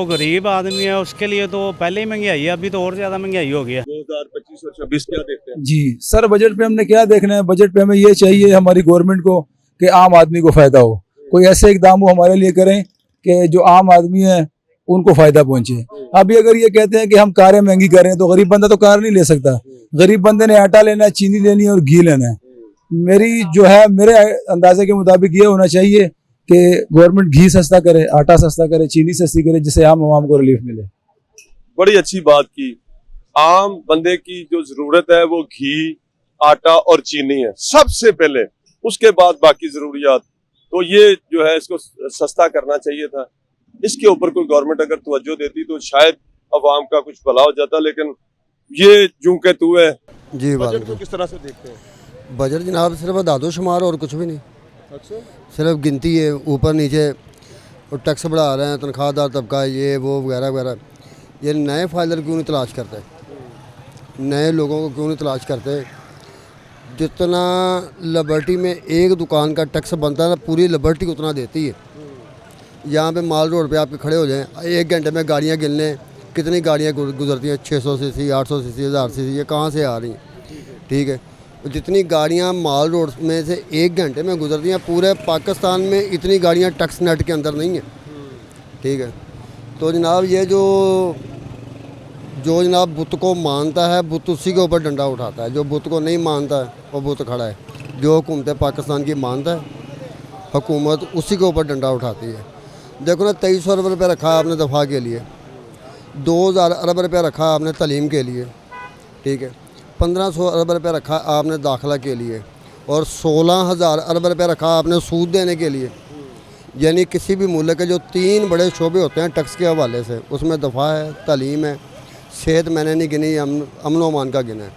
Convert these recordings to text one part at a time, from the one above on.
जो गरीब आदमी है उसके लिए तो पहले ही महंगाई है, अभी तो और ज्यादा महंगाई हो गई है। 2025 और 26 क्या देखते हैं? जी सर, बजट पे हमने क्या देखना है? बजट पे हमें ये चाहिए हमारी गवर्नमेंट को कि आम आदमी को फायदा हो, कोई ऐसे इकदाम वो हमारे लिए करें कि जो आम आदमी है उनको फायदा पहुंचे। अभी अगर ये कहते हैं कि हम कारें महंगी कर रहे हैं तो गरीब बंदा तो कार नहीं ले सकता। गरीब बंदे ने आटा लेना है, चीनी लेनी है और घी लेना है। मेरी जो है मेरे अंदाजे के मुताबिक ये होना चाहिए कि गवर्नमेंट घी सस्ता करे, आटा सस्ता करे, चीनी सस्ती करे, जिससे आम आवाम को रिलीफ मिले। बड़ी अच्छी बात की। आम बंदे की जो जरूरत है वो घी, आटा और चीनी है सबसे पहले, उसके बाद बाकी जरूरियात। तो ये जो है इसको सस्ता करना चाहिए था। इसके ऊपर कोई गवर्नमेंट अगर तवज्जो देती तो शायद अवाम का कुछ भला हो जाता, लेकिन ये जूं के तू है। जी बजट को किस तरह से देखते हैं? बजट जनाब सिर्फ दादोशुमार और कुछ भी नहीं, अच्छा, सिर्फ गिनती है ऊपर नीचे, और टैक्स बढ़ा रहे हैं, तनख्वाहदार तबका ये वो वगैरह वगैरह। ये नए फायदे क्यों नहीं तलाश करते? नए लोगों को क्यों नहीं तलाश करते? जितना लिबर्टी में एक दुकान का टैक्स बनता है ना, पूरी लिबर्टी उतना देती है। यहाँ पे माल रोड पे आपके खड़े हो जाएं, 1 घंटे में गाड़ियाँ गिन लें, कितनी गाड़ियाँ गुजरती हैं, 600 सीसी, 800 सीसी, 1000 सीसी, ये कहाँ से आ रही हैं? ठीक है, जितनी गाड़ियाँ माल रोड में से 1 घंटे में गुजरती हैं, पूरे पाकिस्तान में इतनी गाड़ियाँ टैक्स नेट के अंदर नहीं हैं। ठीक है, तो जनाब ये जो जनाब बुत को मानता है, बुत उसी के ऊपर डंडा उठाता है। जो बुत को नहीं मानता है वो बुत खड़ा है। जो हुकूमत पाकिस्तान की मानता है, हुकूमत उसी के ऊपर डंडा उठाती है। देखो ना, 2300 अरब रुपये रखा आपने दफा के लिए, 2000 अरब रुपये रखा आपने तलीम के लिए, ठीक है, 1500 अरब रुपये रखा आपने दाखिला के लिए, और 16000 अरब रुपये रखा आपने सूद देने के लिए। यानी किसी भी मुल्क के जो 3 बड़े शोबे होते हैं टैक्स के हवाले से, उसमें दफ़ा है, तालीम है, सेहत मैंने नहीं गिनी, अमन व अमान का गिना है।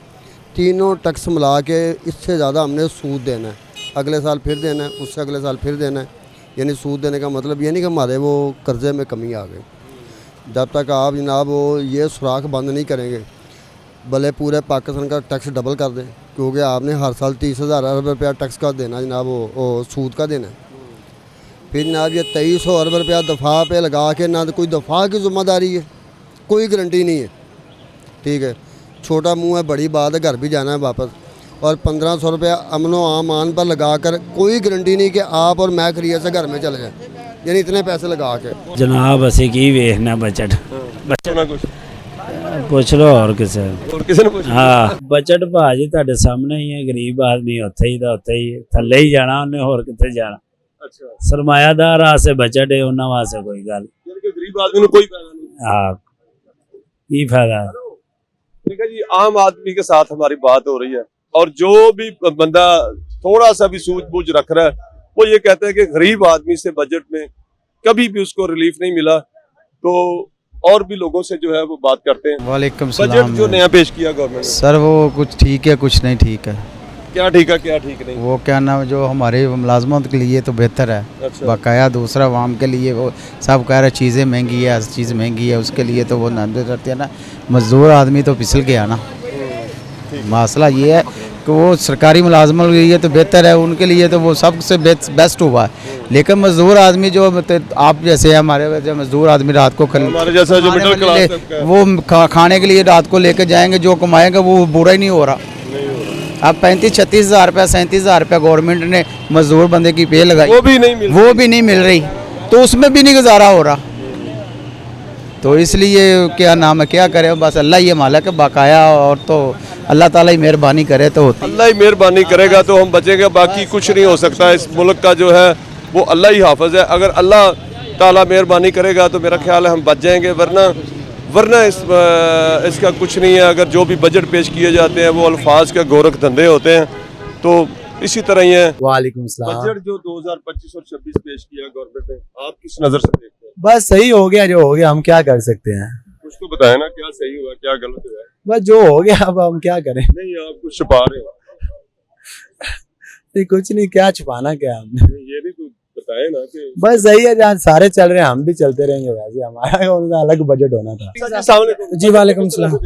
तीनों टैक्स मिला के इससे ज़्यादा हमने सूद देना है, अगले साल फिर देना है, उससे अगले साल फिर देना है। यानी सूद देने का मतलब ये नहीं कि हमारे वो कर्ज़े में कमी आ गई। जब तक आप जनाब वो ये सुराख बंद नहीं करेंगे, भले पूरे पाकिस्तान का टैक्स डबल कर दें, क्योंकि आपने हर साल 30,000 अरब रुपया टैक्स का देना जनाब, वो सूद का देना है। फिर जनाब ये 2300 अरब रुपया दफ़ा पे लगा के, ना तो कोई दफ़ा की ज़िम्मेदारी है, कोई गारंटी नहीं है। ठीक है, छोटा मुंह है, बड़ी बात है, घर भी जाना है वापस। और 1500 रुपया अमन व अमान पर लगा कर, कोई गारंटी नहीं कि आप और मैं खरीद से घर में चले जाएँ, यानी इतने पैसे लगा के। जनाब असी की वेखना बजट पुछ लो और किसी ने। हाँ, बजट भाजी तुहाडे सामने ही है। गरीब आदमी उत्थे ही दा उत्थे ही थल्ले ही जाना, उन्हें होर किथे जाना। अच्छा, सरमायादार वास्ते बजट है, उन्हां वास्ते कोई गल। यानी कि गरीब आदमी को कोई फायदा नहीं। हाँ, की फायदा? ठीक है जी, आम आदमी के साथ हमारी बात हो रही है, और जो भी बंदा थोड़ा सा भी सूझबूझ रख रहा है वो ये कहता है कि गरीब आदमी से बजट में कभी भी उसको रिलीफ नहीं मिला। तो और भी लोगों से जो है वो बात करते हैं। वालेकुम बजट सलाम। जो नया पेश किया गवर्नमेंट ने, सर वो कुछ ठीक है, कुछ नहीं ठीक है। क्या ठीक है क्या ठीक नहीं? वो क्या नाम, जो हमारे मुलाजमत के लिए तो बेहतर है। अच्छा, बकाया दूसरा आवाम के लिए वो सब कह रहे चीज़ें महंगी है, हर चीज़ महंगी है, उसके लिए तो वो नांदे करते हैं ना। मजदूर आदमी तो फिसल गया ना। मसला ये है कि वो सरकारी मुलाजमत के लिए तो बेहतर है, उनके लिए तो वो सबसे बेस्ट हुआ है। लेकिन मजदूर आदमी जो आप जैसे है, हमारे वैसे मजदूर आदमी रात को हमारे जैसा जो मिडिल क्लास है, वो खाने के लिए रात को लेके जाएंगे, जो कमाएंगे वो बुरा ही नहीं हो रहा। अब 35-36 हज़ार रुपया, 37 हज़ार रुपया गवर्नमेंट ने मजदूर बंदे की पे लगाई, वो भी नहीं मिल रही, तो उसमें भी नहीं गुजारा हो रहा। तो इसलिए क्या नाम है, क्या करे, बस अल्लाह ही मालिक है बकाया, और तो अल्लाह ताला ही मेहरबानी करे तो होती। अल्लाह ही मेहरबानी करेगा तो हम बचेंगे, बाकी कुछ नहीं हो सकता। इस मुल्क का जो है वो अल्लाह ही हाफिज है। अगर अल्लाह ताला मेहरबानी करेगा तो मेरा ख्याल है हम बच जाएंगे, वरना इसका कुछ नहीं है। अगर जो भी बजट पेश किए जाते हैं वो अल्फाज के गोरख धंधे होते हैं, तो इसी तरह ही है। वालेकुम सलाम। बजट जो 2025 और 26 पेश किया गवर्नमेंट ने, आप किस नजर से देखते हैं? बस सही हो गया, जो हो गया, हम क्या कर सकते हैं? कुछ तो बताए ना, क्या सही हुआ क्या गलत हुआ? बस जो हो गया, अब हम क्या करें? नहीं, आप कुछ छुपा रहे हो। नहीं, कुछ नहीं, क्या छुपाना क्या हमने। ये नहीं कुछ बताए ना कि बस सही है, जहाँ सारे चल रहे हैं हम भी चलते रहेंगे वैसे। हमारा उनका अलग बजट होना था। जी वालेकुम सलाम।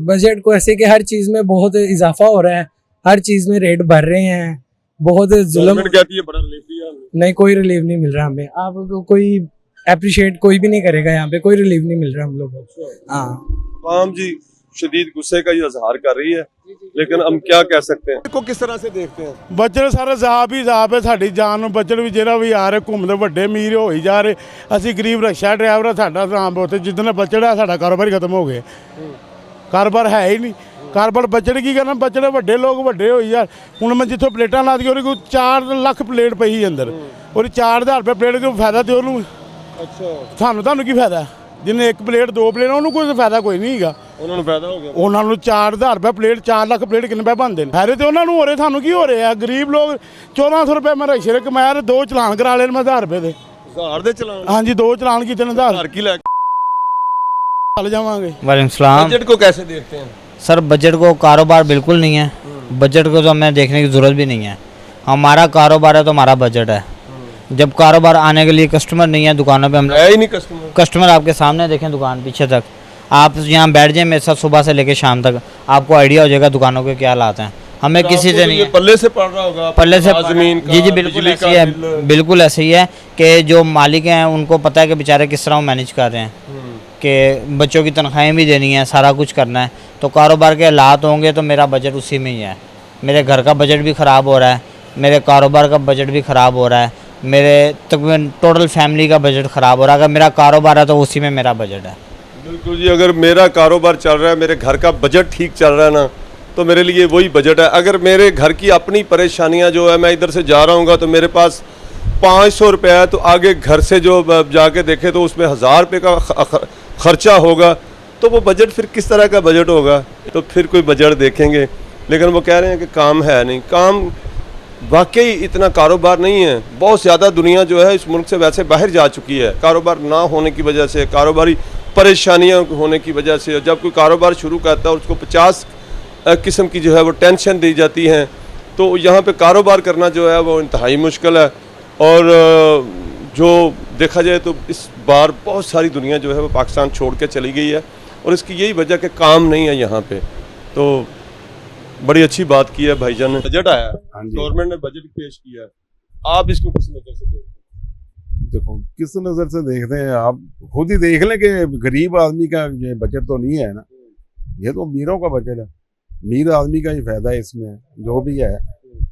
बजट को ऐसे कि हर चीज में बहुत इजाफा हो रहा है, हर चीज में रेट बढ़ रहे हैं, बहुत जुल्म। कहती है बड़ा रिलीफ दिया हमने। नहीं, कोई रिलीफ नहीं मिल रहा हमें। आप कोई अप्रिशिएट कोई भी नहीं करेगा, यहाँ पे कोई रिलीफ नहीं मिल रहा हम लोगों को। हाँ आम जी शदीद गुस्से का इजहार कर रही है, लेकिन हम क्या कह सकते हैं, को किस तरह से देखते हैं? बजट सारा ਜ਼ਾਬ ਹੀ ਜ਼ਾਬ ਹੈ ਸਾਡੀ ਜਾਨ ਨੂੰ। ਬਜਟ ਵੀ ਜਿਹੜਾ ਵੀ ਆ ਰਿਹਾ ਘੁੰਮਦੇ ਵੱਡੇ ਅਮੀਰ ਹੋ ਹੀ ਜਾ ਰਹੇ, ਅਸੀਂ ਗਰੀਬ ਰਕਸ਼ਾ ਡਰਾਈਵਰ ਆ, ਸਾਡਾ ਨਾਮ ਉੱਥੇ ਜਿੱਦਣ ਬਜਟ ਆ ਸਾਡਾ ਕਾਰੋਬਾਰ ਹੀ ਖਤਮ ਹੋ ਗਿਆ। ਕਾਰੋਬਾਰ ਹੈ ਹੀ ਨਹੀਂ, ਕਾਰੋਬਾਰ ਬਜਟ ਕੀ ਕਰਨਾ, ਬਜਟ ਵੱਡੇ ਲੋਕ ਵੱਡੇ ਹੋਈ ਯਾਰ। ਹੁਣ ਮੈਂ ਜਿੱਥੋਂ ਪਲੇਟਾਂ ਲਾ ਦਈਏ ਉਹਦੇ ਕੋਲ 4 ਲੱਖ ਪਲੇਟ ਪਈ ਅੰਦਰ, ਉਹਦੀ 4000 ਰੁਪਏ ਪਲੇਟ ਕੋਈ ਫਾਇਦਾ ਤੇ ਉਹਨੂੰ। ਅੱਛਾ, ਤੁਹਾਨੂੰ ਕੀ ਫਾਇਦਾ? ਜਿਹਨੇ 1 ਪਲੇਟ 2 ਪਲੇਟ ਉਹਨੂੰ ਕੋਈ ਫਾਇਦਾ ਕੋਈ ਨਹੀਂ ਹੈਗਾ। ਉਹਨਾਂ ਨੂੰ ਫਾਇਦਾ ਹੋ ਗਿਆ, ਉਹਨਾਂ ਨੂੰ 4000 ਰੁਪਏ ਪਲੇਟ, 4 ਲੱਖ ਪਲੇਟ ਕਿੰਨੇ ਪੈਸੇ ਬਣਦੇ ਨੇ? ਫਾਇਦੇ ਤੇ ਉਹਨਾਂ ਨੂੰ ਹੋ ਰਹੇ, ਸਾਨੂੰ ਕੀ ਹੋ ਰਿਹਾ? ਗਰੀਬ ਲੋਕ 1400 ਰੁਪਏ ਮੈਂ ਰਕਸ਼ੇ ਦੇ ਕਮਾਇਆ ਤੇ 2 ਚਲਾਨ ਕਰਾ ਲਏ ਮੈਂ 1000 ਰੁਪਏ ਦੇ। 1000 ਦੇ ਚਲਾਨ? ਹਾਂਜੀ 2 ਚਲਾਨ ਕੀਤੇ ਨੇ 1000 ਕੀ ਲੈ चल जावांगे। वालेकुम सलाम। बजट को कैसे देखते हैं? सर बजट को कारोबार बिल्कुल नहीं है, बजट को तो हमें देखने की ज़रूरत भी नहीं है। हमारा कारोबार है तो हमारा बजट है। जब कारोबार आने के लिए कस्टमर नहीं है दुकानों पे, हम है ही नहीं कस्टमर आपके सामने देखें दुकान पीछे तक, आप यहाँ बैठ जाए मेरे साथ सुबह से लेकर शाम तक, आपको आइडिया हो जाएगा दुकानों के क्या हालात हैं। हमें किसी से नहीं है, पल्ले से पड़ रहा होगा, पल्ले से ज़मीन का, जी बिल्कुल ऐसे ही है, बिल्कुल ऐसे ही है कि जो मालिक हैं उनको पता है कि बेचारे किस तरह मैनेज कर रहे हैं, कि बच्चों की तनख्वाहें भी देनी है, सारा कुछ करना है। तो कारोबार के हालात होंगे तो मेरा बजट उसी में ही है। मेरे घर का बजट भी ख़राब हो रहा है, मेरे कारोबार का बजट भी ख़राब हो रहा है, मेरे तकरीबन टोटल फैमिली का बजट ख़राब हो रहा है। अगर मेरा कारोबार है तो उसी में मेरा बजट है। बिल्कुल जी, अगर मेरा कारोबार चल रहा है, मेरे घर का बजट ठीक चल रहा है ना, तो मेरे लिए वही बजट है। अगर मेरे घर की अपनी परेशानियां जो है, मैं इधर से जा रहा हूँ तो मेरे पास 500 रुपये है, तो आगे घर से जो जाके देखे तो उसमें 1000 रुपये का खर्चा होगा, तो वो बजट फिर किस तरह का बजट होगा? तो फिर कोई बजट देखेंगे। लेकिन वो कह रहे हैं कि काम है नहीं, काम वाकई इतना कारोबार नहीं है। बहुत ज़्यादा दुनिया जो है इस मुल्क से वैसे बाहर जा चुकी है, कारोबार ना होने की वजह से, कारोबारी परेशानियां होने की वजह से। जब कोई कारोबार शुरू करता है उसको 50 किस्म की जो है वो टेंशन दी जाती हैं, तो यहाँ पे कारोबार करना जो है वो इंतहाई मुश्किल है। और जो देखा जाए तो इस बार बहुत सारी दुनिया जो है वो पाकिस्तान छोड़ के चली गई है, और इसकी यही वजह कि काम नहीं है यहाँ पे। तो बड़ी अच्छी बात की है भाईजान ने, बजट आया, गवर्नमेंट ने बजट पेश किया, आप इसको किस नज़र से देखते हैं? देखो किस नज़र से देखते हैं, आप खुद ही देख लें कि गरीब आदमी का ये बजट तो नहीं है ना, ये तो अमीरों का बजट है। अमीर आदमी का ही फायदा है इसमें, जो भी है।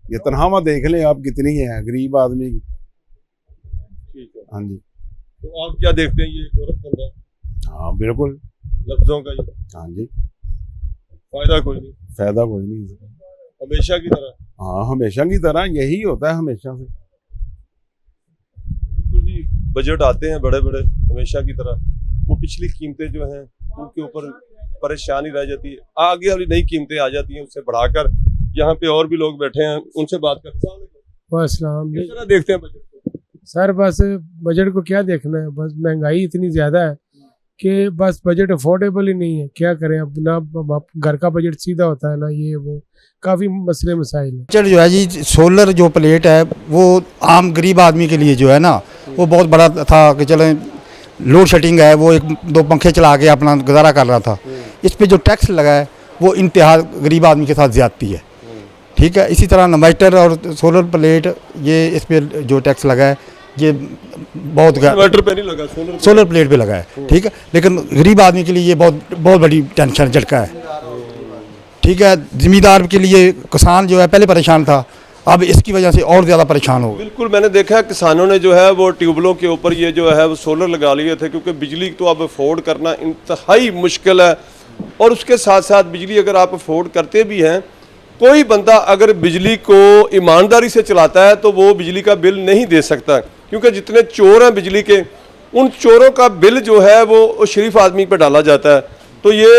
ये तनख्वाह देख लें आप कितनी है गरीब आदमी की। ठीक है, हाँ जी। तो आप क्या देखते हैं, ये औरत बंदा? हाँ बिल्कुल, लफ्जों का ये हाँ जी, फायदा कोई नहीं, फायदा कोई नहीं, हमेशा की तरह। हाँ हमेशा की तरह यही होता है, हमेशा से। बिल्कुल जी, बजट आते हैं बड़े बड़े हमेशा की तरह, वो पिछली कीमतें जो हैं उनके ऊपर परेशानी रह जाती है, आगे वाली नई कीमतें आ जाती हैं उससे बढ़ाकर। यहाँ पे और भी लोग बैठे हैं, उनसे बात करते हैं। अस्सलाम किस तरह देखते हैं बजट को? सर बस बजट को क्या देखना है, बस महंगाई इतनी ज़्यादा है कि बस बजट अफोर्डेबल ही नहीं है। क्या करें अब, ना घर का बजट सीधा होता है ना ये वो, काफ़ी मसले मसाइल हैं। बजट जो है जी, सोलर जो प्लेट है वो आम गरीब आदमी के लिए जो है ना वो बहुत बड़ा था कि चलें लोड शेडिंग है, वो 1-2 पंखे चला के अपना गुजारा कर रहा था। इस पे जो टैक्स लगा है वो इंतहा गरीब आदमी के साथ ज़्यादती है। ठीक है, इसी तरह इन्वर्टर और सोलर प्लेट, ये इस पे जो टैक्स लगा है ये बहुत इन्वर्टर पे नहीं लगा, सोलर प्लेट पे लगा है। ठीक है, लेकिन गरीब आदमी के लिए ये बहुत बड़ी टेंशन झटका है। ठीक है, ज़िम्मेदार के लिए किसान जो है पहले परेशान था, अब इसकी वजह से और ज़्यादा परेशान हो। बिल्कुल, मैंने देखा है किसानों ने जो है वो ट्यूबवेलों के ऊपर ये जो है वो सोलर लगा लिए थे, क्योंकि बिजली तो अब अफोर्ड करना इंतहाई मुश्किल है। और उसके साथ साथ बिजली अगर आप अफोर्ड करते भी हैं, कोई बंदा अगर बिजली को ईमानदारी से चलाता है तो वो बिजली का बिल नहीं दे सकता, क्योंकि जितने चोर हैं बिजली के, उन चोरों का बिल जो है वो शरीफ आदमी पर डाला जाता है। तो ये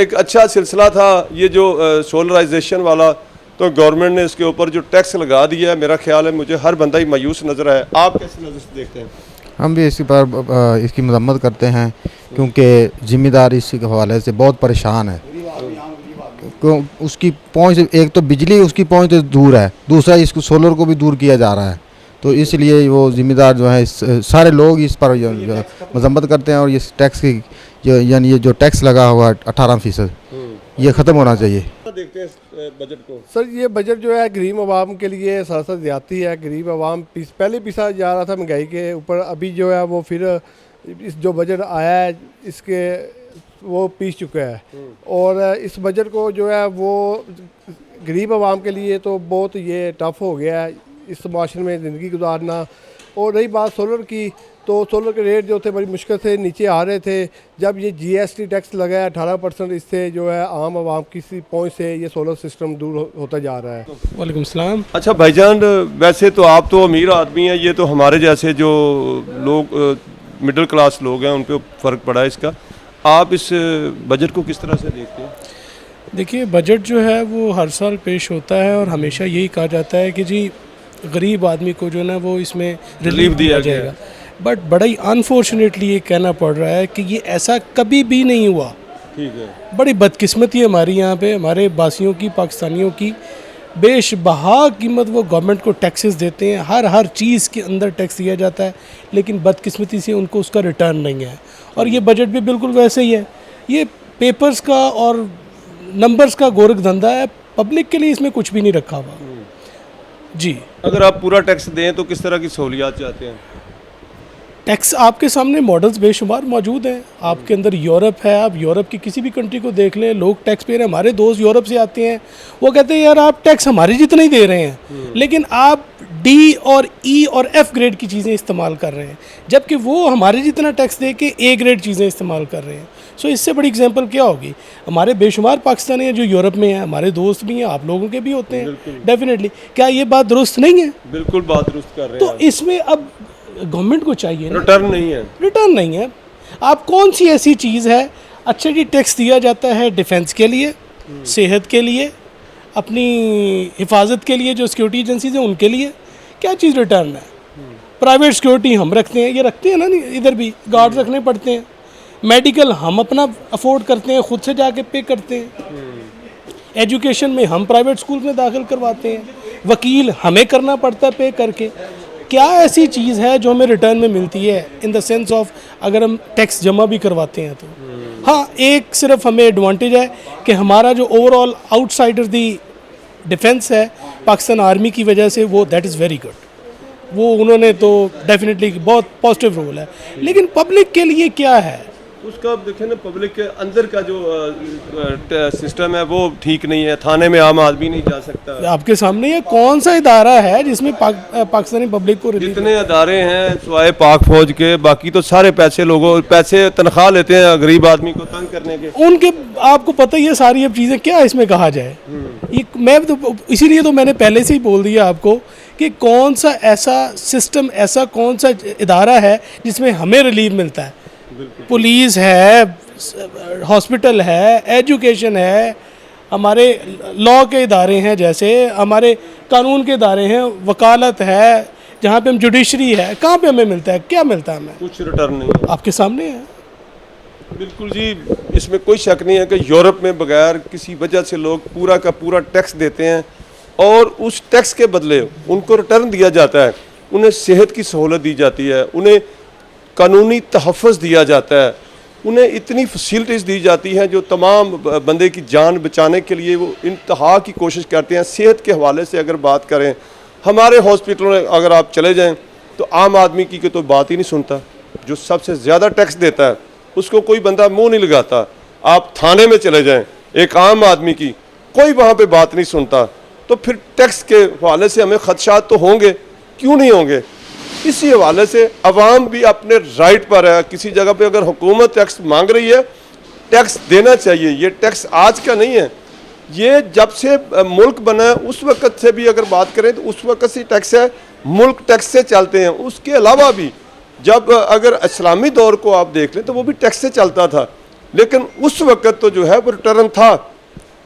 एक अच्छा सिलसिला था ये जो सोलराइजेशन वाला, तो गवर्नमेंट ने इसके ऊपर जो टैक्स लगा दिया है, मेरा ख्याल है मुझे हर बंदा ही मायूस नज़र है। आप कैसे नज़र से देखते हैं? हम भी इसी पर इसकी मजम्मत करते हैं, क्योंकि ज़िम्मेदार इसी के हवाले से बहुत परेशान है। क्यों उसकी पहुंच, एक तो बिजली उसकी पहुंच तो दूर है, दूसरा इसको सोलर को भी दूर किया जा रहा है। तो इसलिए वो ज़िम्मेदार जो है सारे लोग इस पर मजम्मत करते हैं। और ये टैक्स की यानी ये जो टैक्स लगा हुआ 18% ये ख़त्म होना चाहिए। देखते हैं बजट को? सर ये बजट जो है गरीब आवाम के लिए सरासर ज़्यादती है। गरीब आवाम पहले पिसा जा रहा था महंगाई के ऊपर, अभी जो है वो फिर इस जो बजट आया है इसके वो पीस चुका है। और इस बजट को जो है वो गरीब आवाम के लिए तो बहुत ये टफ़ हो गया है इस माशरे में ज़िंदगी गुजारना। और रही बात सोलर की, तो सोलर के रेट जो थे बड़ी मुश्किल से नीचे आ रहे थे। जब ये GST टैक्स लगा है 18%, इससे जो है आम आवाम की पहुँच से ये सोलर सिस्टम दूर होता जा रहा है। वालेकुम सलाम। अच्छा भाईजान, वैसे तो आप तो अमीर आदमी हैं, ये तो हमारे जैसे जो लोग मिडिल क्लास लोग हैं उन पे फ़र्क पड़ा है इसका। आप इस बजट को किस तरह से देखते हैं? देखिए, बजट जो है वो हर साल पेश होता है और हमेशा यही कहा जाता है कि जी गरीब आदमी को जो है ना वो इसमें रिलीफ दिया जाएगा। बट बड़ा ही अनफॉर्चुनेटली ये कहना पड़ रहा है कि ये ऐसा कभी भी नहीं हुआ। ठीक है। बड़ी बदकिस्मती है हमारी यहाँ पे, हमारे बासियों की, पाकिस्तानियों की। बेशबहा कीमत वो गवर्नमेंट को टैक्सेस देते हैं, हर चीज़ के अंदर टैक्स दिया जाता है, लेकिन बदकिस्मती से उनको उसका रिटर्न नहीं है। और ये बजट भी बिल्कुल वैसे ही है। ये पेपर्स का और नंबर्स का गोरख धंधा है, पब्लिक के लिए इसमें कुछ भी नहीं रखा हुआ जी। अगर आप पूरा टैक्स दें तो किस तरह की सहूलियात चाहते हैं? टैक्स आपके सामने मॉडल्स बेशुमार मौजूद हैं। आपके अंदर यूरोप है, आप यूरोप की किसी भी कंट्री को देख लें, लोग टैक्स पे रहे हैं। हमारे दोस्त यूरोप से आते हैं, वो कहते हैं यार आप टैक्स हमारी जितना ही दे रहे हैं, लेकिन आप D और E और F ग्रेड की चीज़ें इस्तेमाल कर रहे हैं, जबकि वो हमारे जितना टैक्स दे के A ग्रेड चीज़ें इस्तेमाल कर रहे हैं। सो इससे बड़ी एग्जांपल क्या होगी? हमारे बेशुमार पाकिस्तानी हैं जो यूरोप में हैं, हमारे दोस्त भी हैं, आप लोगों के भी होते हैं डेफिनेटली। क्या ये बात दुरुस्त नहीं है? बिल्कुल बात दुरुस्त कर रहे हैं। तो इसमें अब गवर्नमेंट को चाहिए ना, रिटर्न नहीं है। रिटर्न नहीं है। आप कौन सी ऐसी चीज़ है, अच्छा जी टैक्स दिया जाता है डिफेंस के लिए, सेहत के लिए, अपनी हिफाजत के लिए, जो सिक्योरिटी एजेंसीज हैं उनके लिए, क्या चीज़ रिटर्न है? प्राइवेट सिक्योरिटी हम रखते हैं, ये रखते हैं ना, नहीं इधर भी गार्ड रखने पड़ते हैं। मेडिकल हम अपना अफोर्ड करते हैं, खुद से जाके पे करते हैं। एजुकेशन में हम प्राइवेट स्कूल में दाखिल करवाते हैं, वकील हमें करना पड़ता है पे करके। क्या ऐसी चीज़ है जो हमें रिटर्न में मिलती है इन द सेंस ऑफ अगर हम टैक्स जमा भी करवाते हैं तो? हाँ, एक सिर्फ हमें एडवांटेज है कि हमारा जो ओवरऑल आउटसाइडर दी डिफेंस है पाकिस्तान आर्मी की वजह से, वो दैट इज़ वेरी गुड। वो उन्होंने तो डेफिनेटली बहुत पॉजिटिव रोल है, लेकिन पब्लिक के लिए क्या है उसका देखें ना, पब्लिक के अंदर का जो सिस्टम है वो ठीक नहीं है। थाने में आम आदमी नहीं जा सकता। आपके सामने ये कौन सा इदारा है जिसमें पाकिस्तानी पब्लिक को जितने अदारे हैं सिवाय पाक फौज के, बाकी तो सारे पैसे तनख्वाह लेते हैं गरीब आदमी को तंग करने के। उनके आपको पता ही है सारी अब चीज़ें, क्या इसमें कहा जाए। ये मैं तो इसीलिए तो मैंने पहले से ही बोल दिया आपको कि कौन सा ऐसा सिस्टम, ऐसा कौन सा इदारा है जिसमें हमें रिलीफ मिलता है। पुलिस है, हॉस्पिटल है, एजुकेशन है, हमारे लॉ के इदारे हैं, जैसे हमारे कानून के इदारे हैं, वकालत है, जहाँ पे हम जुडिशरी है, कहाँ पे हमें मिलता है? क्या मिलता है हमें? कुछ रिटर्न नहीं है। आपके सामने है। बिल्कुल जी, इसमें कोई शक नहीं है कि यूरोप में बगैर किसी वजह से लोग पूरा का पूरा टैक्स देते हैं और उस टैक्स के बदले उनको रिटर्न दिया जाता है। उन्हें सेहत की सहूलत दी जाती है, उन्हें कानूनी तहफ़्फ़ुज़ दिया जाता है, उन्हें इतनी फैसिलिटीज़ दी जाती हैं जो तमाम बंदे की जान बचाने के लिए वो इंतहा की कोशिश करते हैं। सेहत के हवाले से अगर बात करें, हमारे हॉस्पिटलों में अगर आप चले जाएं तो आम आदमी की तो बात ही नहीं सुनता। जो सबसे ज़्यादा टैक्स देता है उसको कोई बंदा मुँह नहीं लगाता। आप थाने में चले जाएँ, एक आम आदमी की कोई वहाँ पर बात नहीं सुनता। तो फिर टैक्स के हवाले से हमें खदशात तो होंगे, क्यों नहीं होंगे? इसी हवाले से अवाम भी अपने राइट पर है। किसी जगह पे अगर हुकूमत टैक्स मांग रही है, टैक्स देना चाहिए। ये टैक्स आज का नहीं है, ये जब से मुल्क बना है उस वक़्त से भी अगर बात करें तो उस वक़्त से टैक्स है, मुल्क टैक्स से चलते हैं। उसके अलावा भी जब अगर इस्लामी दौर को आप देख लें तो वो भी टैक्स से चलता था, लेकिन उस वक़्त तो जो है वो रिटर्न था।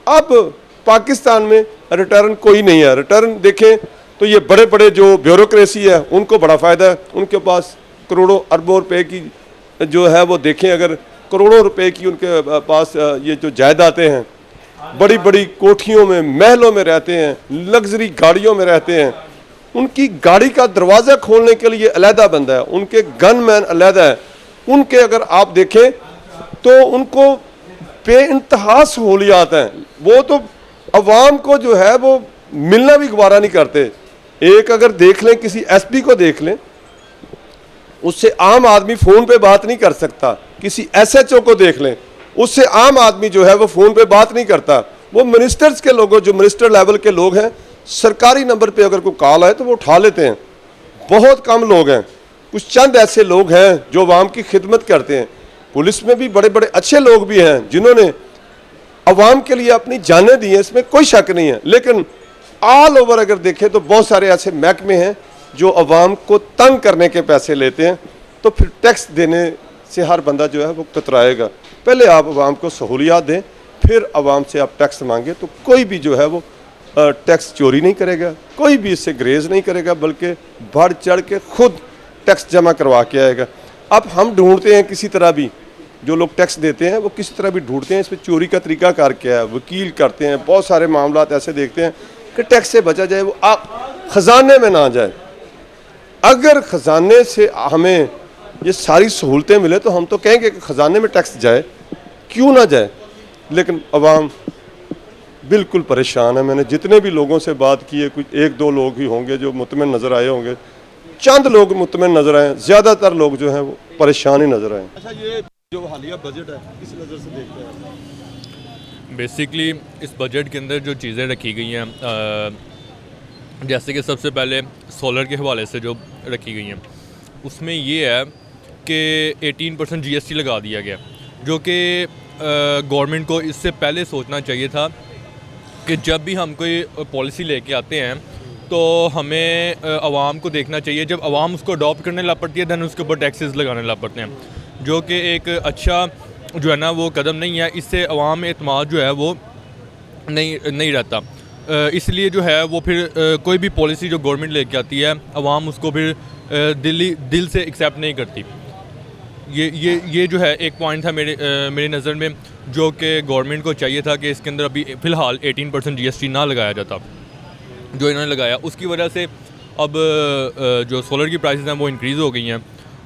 अब पाकिस्तान में रिटर्न कोई नहीं है। रिटर्न देखें तो ये बड़े बड़े जो ब्यूरोक्रेसी है उनको बड़ा फ़ायदा है, उनके पास करोड़ों अरबों रुपए की जो है वो देखें, अगर करोड़ों रुपए की उनके पास ये जो जायदादें हैं, बड़ी बड़ी कोठियों में, महलों में रहते हैं, लग्जरी गाड़ियों में रहते हैं। उनकी गाड़ी का दरवाज़ा खोलने के लिए अलहदा बंदा है, उनके गनमैन अलहदा है। उनके अगर आप देखें तो उनको बेइंतहा सहूलियात हैं। वो तो अवाम को जो है वो मिलना भी गवारा नहीं करते। एक अगर देख लें, किसी एसपी को देख लें, उससे आम आदमी फ़ोन पे बात नहीं कर सकता। किसी एसएचओ को देख लें, उससे आम आदमी जो है वो फ़ोन पे बात नहीं करता। वो मिनिस्टर्स के लोगों, जो मिनिस्टर लेवल के लोग हैं, सरकारी नंबर पे अगर कोई कॉल आए तो वो उठा लेते हैं। बहुत कम लोग हैं, कुछ चंद ऐसे लोग हैं जो अवाम की खिदमत करते हैं। पुलिस में भी बड़े बड़े अच्छे लोग भी हैं जिन्होंने अवाम के लिए अपनी जानें दी हैं, इसमें कोई शक नहीं है। लेकिन ऑल ओवर अगर देखें तो बहुत सारे ऐसे महकमे हैं जो अवाम को तंग करने के पैसे लेते हैं। तो फिर टैक्स देने से हर बंदा जो है वो कतराएगा। पहले आप अवाम को सहूलियात दें, फिर अवाम से आप टैक्स मांगे, तो कोई भी जो है वो टैक्स चोरी नहीं करेगा, कोई भी इससे ग्रेज नहीं करेगा, बल्कि बढ़ चढ़ के खुद टैक्स जमा करवा के आएगा। अब हम ढूंढते हैं किसी तरह भी, जो लोग टैक्स देते हैं वो किसी तरह भी ढूंढते हैं इसमें चोरी का तरीका कार क्या है, वकील करते हैं, बहुत सारे मामलात ऐसे देखते हैं कि टैक्स से बचा जाए, वो आप ख़जाने में ना जाए। अगर ख़जाने से हमें ये सारी सहूलतें मिले तो हम तो कहेंगे कि ख़जाने में टैक्स जाए, क्यों ना जाए। लेकिन अवाम बिल्कुल परेशान है। मैंने जितने भी लोगों से बात की है, कुछ एक दो लोग ही होंगे जो मुतमिन नज़र आए होंगे, चंद लोग मुतमिन नज़र आए, ज़्यादातर लोग जो हैं वो परेशान ही नज़र आए। अच्छा, ये जो हालिया बजट है किस नज़र से देखते हैं? बेसिकली इस बजट के अंदर जो चीज़ें रखी गई हैं, जैसे कि सबसे पहले सोलर के हवाले से जो रखी गई हैं, उसमें ये है कि 18% GST लगा दिया गया, जो कि गवर्नमेंट को इससे पहले सोचना चाहिए था कि जब भी हम कोई पॉलिसी लेके आते हैं तो हमें आवाम को देखना चाहिए। जब आवाम उसको अडॉप्ट करने लग पड़ती है, दैन उसके ऊपर टैक्सेस लगाने लग पड़ते हैं, जो कि एक अच्छा जो है ना वो कदम नहीं है। इससे आवाम में एतमाद जो है वो नहीं रहता। इसलिए जो है वो फिर कोई भी पॉलिसी जो गवर्नमेंट लेके आती है, आवाम उसको फिर दिल से एक्सेप्ट नहीं करती। ये जो है एक पॉइंट था मेरी नज़र में, जो कि गवर्नमेंट को चाहिए था कि इसके अंदर अभी फ़िलहाल 18% GST ना लगाया जाता, जो इन्होंने लगाया। उसकी वजह से अब जो सोलर की प्राइसेस हैं वो इंक्रीज़ हो गई हैं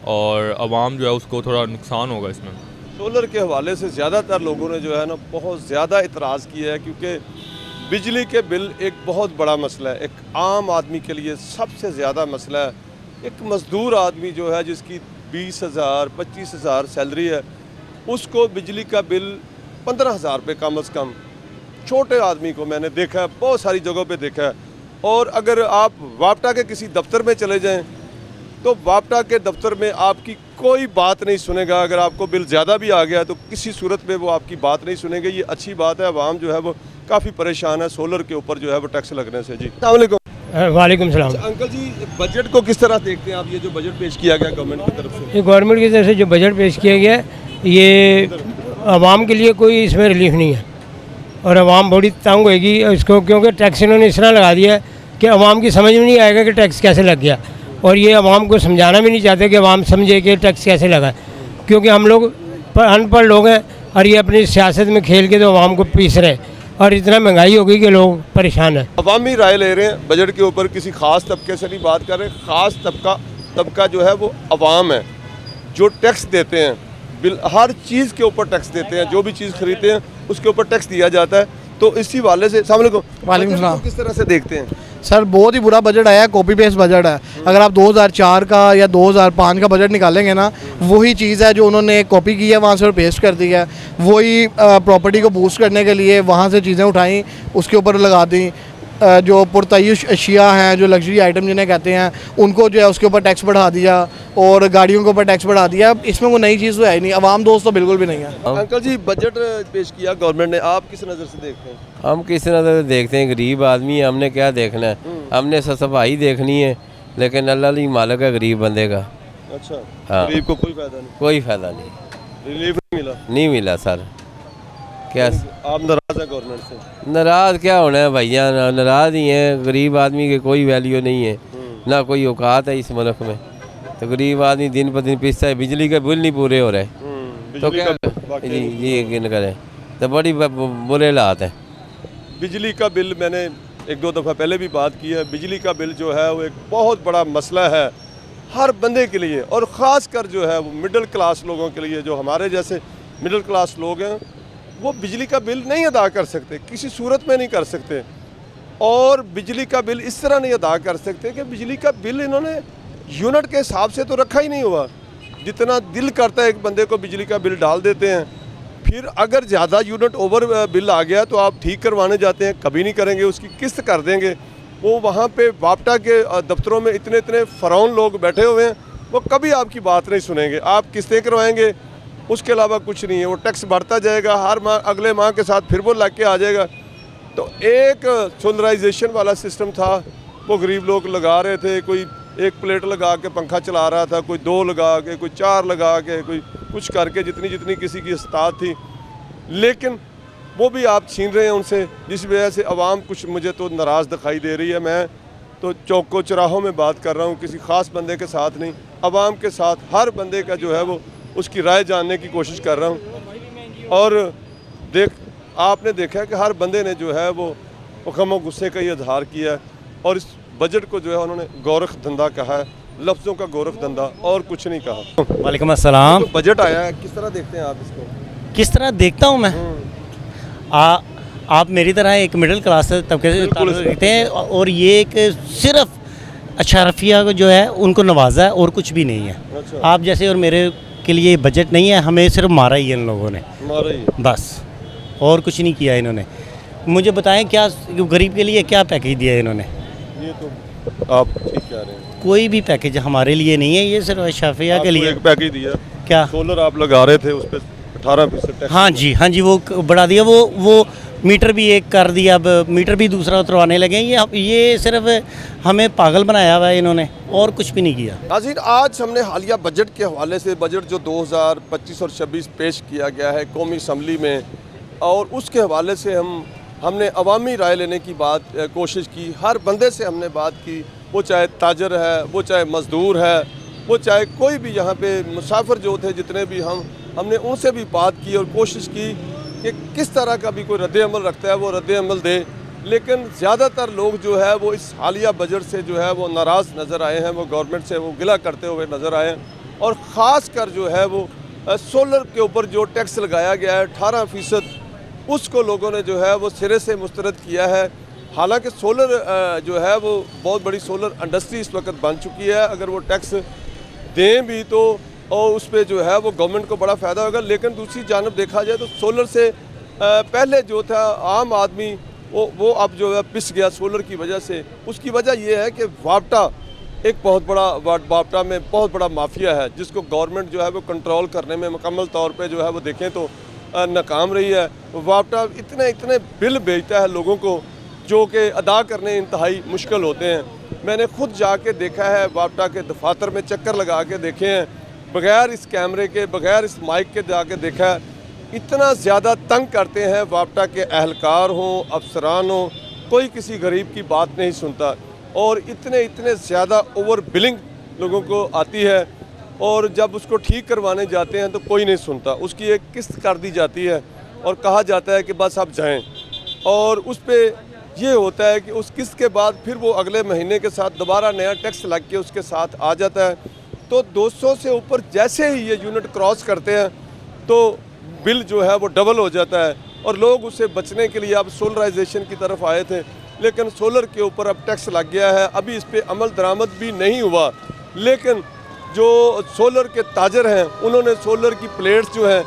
और आवाम जो है उसको थोड़ा नुकसान होगा इसमें। सोलर के हवाले से ज़्यादातर लोगों ने जो है ना बहुत ज़्यादा इतराज़ किया है, क्योंकि बिजली के बिल एक बहुत बड़ा मसला है, एक आम आदमी के लिए सबसे ज़्यादा मसला है। एक मज़दूर आदमी जो है जिसकी 20,000 25,000 सैलरी है, उसको बिजली का बिल 15,000 रुपये कम अज़ कम। छोटे आदमी को मैंने देखा है, बहुत सारी जगहों पे देखा है। और अगर आप वापटा के किसी दफ्तर में चले जाएं तो वापटा के दफ्तर में आपकी कोई बात नहीं सुनेगा। अगर आपको बिल ज़्यादा भी आ गया तो किसी सूरत में वो आपकी बात नहीं सुनेंगे। ये अच्छी बात है, आवाम जो है वो काफ़ी परेशान है सोलर के ऊपर जो है वो टैक्स लगने से। जी अस्सलाम वालेकुम। वालेकुम सलाम। अंकल जी, बजट को किस तरह देखते हैं आप, ये जो बजट पेश किया गया गवर्नमेंट की तरफ से? ये गवर्नमेंट की तरफ से जो बजट पेश किया गया है, ये आवाम के लिए कोई इसमें रिलीफ नहीं है और आवाम बड़ी तंग होएगी इसको, क्योंकि टैक्स इन्होंने इस तरह लगा दिया है कि आवाम की समझ में नहीं आएगा कि टैक्स कैसे लग गया, और ये आवाम को समझाना भी नहीं चाहते कि आवाम समझे कि टैक्स कैसे लगा, क्योंकि हम लोग अनपढ़ लोग हैं और ये अपनी सियासत में खेल के तो आवाम को पीस रहे हैं और इतना महंगाई हो गई कि लोग परेशान हैं। अवामी राय ले रहे हैं बजट के ऊपर, किसी ख़ास तबके से नहीं बात कर रहे। ख़ास तबका जो है वो अवाम है, जो टैक्स देते हैं, बिल हर चीज़ के ऊपर टैक्स देते हैं, जो भी चीज़ खरीदते हैं उसके ऊपर टैक्स दिया जाता है। तो इसी वाले से वालेकुम सलाम। किस तरह से देखते हैं? सर बहुत ही बुरा बजट आया है, कॉपी पेस्ट बजट है। अगर आप 2004 का या 2005 का बजट निकालेंगे ना, वही चीज़ है जो उन्होंने कॉपी की है, वहाँ से पेस्ट कर दी है। वही प्रॉपर्टी को बूस्ट करने के लिए वहाँ से चीज़ें उठाई, उसके ऊपर लगा दी। जो पुरतयुश अशिया हैं, जो लग्जरी आइटम जिन्हें कहते हैं, उनको जो है उसके ऊपर टैक्स बढ़ा दिया और गाड़ियों के ऊपर टैक्स बढ़ा दिया। इसमें कोई नई चीज़ तो है ही नहीं, आवाम दोस्त तो बिल्कुल भी नहीं है। अंकल जी, बजट पेश किया गवर्नमेंट ने, आप किस नज़र से देखते हैं? हम किस नज़र से देखते हैं? गरीब आदमी है, हमने क्या देखना है? हमने सफाई देखनी है, लेकिन अल्लाह ही मालिक है गरीब बंदे का। अच्छा, हाँ, गरीब को कोई फ़ायदा नहीं? कोई फ़ायदा नहीं, रिलीफ नहीं मिला सर। क्या आप नाराज़ है गवर्नमेंट से? नाराज़ क्या होना है भैया, नाराज़ ही हैं। गरीब आदमी की कोई वैल्यू नहीं है, ना कोई औकात है इस मुल्क में। तो गरीब आदमी दिन पर दिन पिसता है, बिजली के बिल नहीं पूरे हो रहे, तो क्या जी यकीन करें, तो बड़ी बुरे हालात हैं। बिजली का बिल मैंने एक दो दफ़ा पहले भी बात की है। बिजली का बिल जो है वो एक बहुत बड़ा मसला है हर बंदे के लिए, और ख़ास कर जो है वो मिडिल क्लास लोगों के लिए। जो हमारे जैसे मिडिल क्लास लोग हैं वो बिजली का बिल नहीं अदा कर सकते, किसी सूरत में नहीं कर सकते। और बिजली का बिल इस तरह नहीं अदा कर सकते कि बिजली का बिल इन्होंने यूनिट के हिसाब से तो रखा ही नहीं हुआ, जितना दिल करता है एक बंदे को बिजली का बिल डाल देते हैं। फिर अगर ज़्यादा यूनिट ओवर बिल आ गया तो आप ठीक करवाने जाते हैं, कभी नहीं करेंगे, उसकी किस्त कर देंगे। वो वहाँ पे वापटा के दफ्तरों में इतने इतने फ़रौन लोग बैठे हुए हैं, वो कभी आपकी बात नहीं सुनेंगे। आप किस्तें करवाएंगे, उसके अलावा कुछ नहीं है। वो टैक्स बढ़ता जाएगा, हर माह अगले माह के साथ फिर वो लग के आ जाएगा। तो एक सोलराइजेशन वाला सिस्टम था, वो गरीब लोग लगा रहे थे, कोई एक प्लेट लगा के पंखा चला रहा था, कोई 2 लगा के, कोई 4 लगा के, कोई कुछ करके, जितनी जितनी किसी की इस्तात थी। लेकिन वो भी आप छीन रहे हैं उनसे, जिस वजह से आवाम कुछ मुझे तो नाराज़ दिखाई दे रही है। मैं तो चौकों चौराहों में बात कर रहा हूँ, किसी ख़ास बंदे के साथ नहीं, आवाम के साथ, हर बंदे का जो है वो उसकी राय जानने की कोशिश कर रहा हूँ। और आपने देखा है कि हर बंदे ने जो है वो गम और गुस्से का ही इजहार किया है। और इस बजट को जो है उन्होंने गोरख धंधा कहा है, लफ्ज़ों का गोरख धंधा, और कुछ नहीं कहा। वालेकुम अस्सलाम। तो बजट आया है, किस तरह देखते हैं आप इसको? किस तरह देखता हूँ मैं, आप मेरी तरह एक मिडिल क्लास तबके से देखते हैं, और ये एक सिर्फ अशराफिया को जो है उनको नवाजा है और कुछ भी नहीं है। अच्छा। आप जैसे और मेरे के लिए बजट नहीं है, हमें सिर्फ मारा ही है इन लोगों ने, मारा ही बस, और कुछ नहीं किया इन्होंने। मुझे बताएं क्या गरीब के लिए क्या पैकेज दिया है इन्होंने? ये तो आप ठीक कह रहे हैं, कोई भी पैकेज हमारे लिए नहीं है, ये सिर्फ अशराफिया के लिए। एक पैकेज दिया क्या? सोलर आप लगा रहे थे, उस पर 18% टैक्स। हाँ जी, वो बढ़ा दिया, वो मीटर भी एक कर दिया, अब मीटर भी दूसरा उतरवाने लगे। ये सिर्फ हमें पागल बनाया हुआ है इन्होंने, और कुछ भी नहीं किया। नाज़रीन, आज हमने हालिया बजट के हवाले से, बजट जो 2025 और 26 पेश किया गया है कौमी असम्बली में, और उसके हवाले से हमने अवामी राय लेने की कोशिश की। हर बंदे से हमने बात की, वो चाहे ताजर है, वो चाहे मज़दूर है, वो चाहे कोई भी यहाँ पे मुसाफिर जो थे, जितने भी हमने उनसे भी बात की और कोशिश की कि किस तरह का भी कोई रद्द-ए-अमल रखता है वो रद्द-ए-अमल दे। लेकिन ज़्यादातर लोग जो है वो इस हालिया बजट से जो है वो नाराज़ नज़र आए हैं, वो गवर्नमेंट से वो गिला करते हुए नज़र आए हैं। और ख़ास कर जो है वो सोलर के ऊपर जो टैक्स लगाया गया है 18%, उसको लोगों ने जो है वो सिरे से मुस्तरद किया है। हालांकि सोलर जो है वो बहुत बड़ी सोलर इंडस्ट्री इस वक्त बन चुकी है, अगर वो टैक्स दें भी तो और उस पर जो है वो गवर्नमेंट को बड़ा फ़ायदा होगा। लेकिन दूसरी जानब देखा जाए तो सोलर से पहले जो था आम आदमी वो अब जो है पिस गया सोलर की वजह से। उसकी वजह ये है कि वापटा एक बहुत बड़ा वापटा में बहुत बड़ा माफिया है, जिसको गवर्नमेंट जो है वो कंट्रोल करने में मुकम्मल तौर पे जो है वो देखें तो नाकाम रही है। वापटा इतने बिल भेजता है लोगों को जो कि अदा करने इंतहाई मुश्किल होते हैं। मैंने खुद जाके देखा है, वापटा के दफातर में चक्कर लगा के देखे हैं, बग़ैर इस कैमरे के, बग़ैर इस माइक के जाके देखा है। इतना ज़्यादा तंग करते हैं वापटा के अहलकार हों, अफसरान हों, कोई किसी गरीब की बात नहीं सुनता। और इतने ज़्यादा ओवर बिलिंग लोगों को आती है, और जब उसको ठीक करवाने जाते हैं तो कोई नहीं सुनता। उसकी एक किस्त कर दी जाती है और कहा जाता है कि बस आप जाएं, और उस पर ये होता है कि उस किस्त के बाद फिर वो अगले महीने के साथ दोबारा नया टैक्स लग के उसके साथ आ जाता है। तो 200 से ऊपर जैसे ही ये यूनिट क्रॉस करते हैं तो बिल जो है वो डबल हो जाता है। और लोग उससे बचने के लिए अब सोलराइजेशन की तरफ आए थे, लेकिन सोलर के ऊपर अब टैक्स लग गया है। अभी इस पर अमल दरामद भी नहीं हुआ, लेकिन जो सोलर के ताजर हैं उन्होंने सोलर की प्लेट्स जो हैं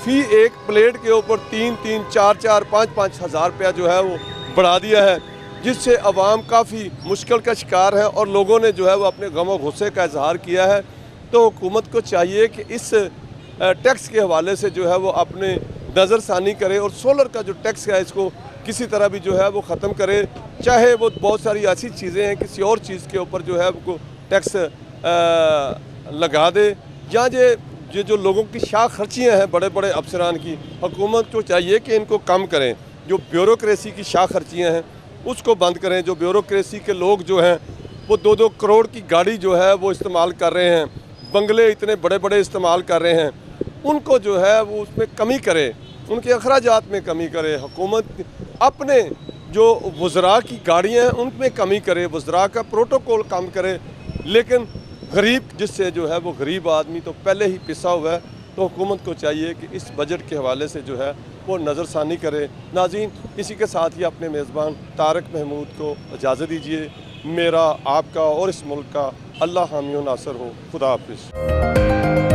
फ़ी एक प्लेट के ऊपर 3-3, 4-4, 5-5 हज़ार रुपया जो है वो बढ़ा दिया है, जिससे अवाम काफ़ी मुश्किल का शिकार है। और लोगों ने जो है वो अपने गम और गुस्से का इजहार किया है। तो हुकूमत को चाहिए कि इस टैक्स के हवाले से जो है वो अपने नज़रसानी करे, और सोलर का जो टैक्स है इसको किसी तरह भी जो है वो ख़त्म करे। चाहे वो बहुत सारी ऐसी चीज़ें हैं, किसी और चीज़ के ऊपर जो है वो टैक्स लगा दे, या ये जो लोगों की शाख खर्चियाँ हैं बड़े बड़े अफसरान की, हुकूमत को चाहिए कि इनको कम करें। जो ब्यूरोक्रेसी की शाख खर्चियाँ हैं उसको बंद करें। जो ब्यूरोक्रेसी के लोग जो हैं वो 2-2 करोड़ की गाड़ी जो है वो इस्तेमाल कर रहे हैं, बंगले इतने बड़े बड़े इस्तेमाल कर रहे हैं, उनको जो है वो उसमें कमी करे, उनके अखराजात में कमी करे। हुकूमत अपने जो वज़रा की गाड़ियाँ हैं उनमें कमी करे, वज़रा का प्रोटोकॉल कम करे। लेकिन गरीब जिससे जो है वो गरीब आदमी तो पहले ही पिसा हुआ है। तो हुकूमत को चाहिए कि इस बजट के हवाले से जो है वो नज़रसानी करें। नाज़रीन, इसी के साथ ही अपने मेज़बान तारक महमूद को इजाज़त दीजिए। मेरा, आपका और इस मुल्क का अल्लाह हामी व नासर हो। खुदा हाफिज़।